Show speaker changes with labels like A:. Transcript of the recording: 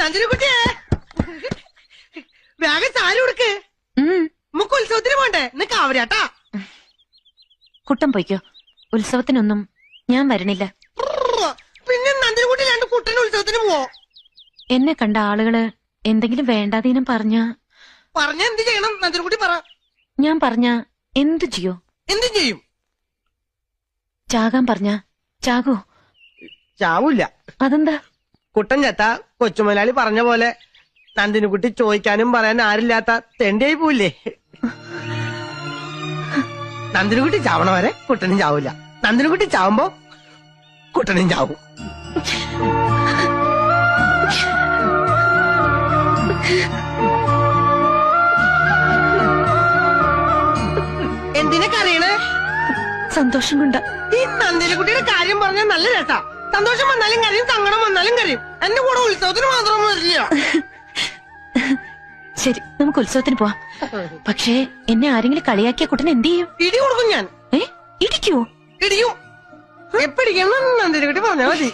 A: നന്ദിനിക്കുട്ടിയെ വേഗം ചായ കൊടുക്ക്. നമുക്ക് ഉത്സവത്തിന് പോണ്ടേ? ഇന്ന് കാവരാട്ടാ.
B: കുട്ടൻ പോയിക്കോ, ഉത്സവത്തിനൊന്നും ഞാൻ വരണില്ല.
A: പിന്നെ നന്ദിനിക്കുട്ടി രണ്ട് കുട്ടൻ ഉത്സവത്തിന് പോവോ?
B: എന്നെ കണ്ട ആളുകള് എന്തെങ്കിലും വേണ്ടാതീനം പറഞ്ഞ
A: എന്ത് ചെയ്യണം? നന്ദിനിക്കുട്ടി പറ.
B: ഞാൻ പറഞ്ഞ എന്തു ചെയ്യോ?
A: എന്തും ചെയ്യും.
B: ചാകാൻ പറഞ്ഞ ചാകോ?
A: ചാവൂല്ല.
B: അതെന്താ?
A: കുട്ടൻ ചത്ത കൊച്ചുമുതലാളി പറഞ്ഞ പോലെ നന്ദിനിക്കുട്ടി ചോദിക്കാനും പറയാൻ ആരില്ലാത്ത തെണ്ടിയായി പോയില്ലേ? നന്ദിനിക്കുട്ടി ചാവണ വരെ കുട്ടനും ചാവൂല. നന്ദിനിക്കുട്ടി ചാവുമ്പോ കുട്ടനും ചാവും. എന്തിനൊക്കെ അറിയണേ?
B: സന്തോഷം കൊണ്ട.
A: ഈ നന്ദിനിക്കുട്ടിയുടെ കാര്യം പറഞ്ഞാൽ നല്ല രസാ. സന്തോഷം വന്നാലും കരയും, സങ്കടം വന്നാലും കരയും. എന്റെ കൂടെ ഉത്സവത്തിന് മാത്രം വരില്ല.
B: ശരി, നമുക്ക് ഉത്സവത്തിന് പോവാം. പക്ഷേ എന്നെ ആരെങ്കിലും കളിയാക്കിയ കുട്ടൻ എന്ത് ചെയ്യും?
A: ഇടി കൊടുക്കും ഞാൻ.
B: ഇടിക്കുവോ?
A: ഇടിയും. എപ്പിടിക്കണം നന്ദിനിക്കുട്ടി പറഞ്ഞാ മതി.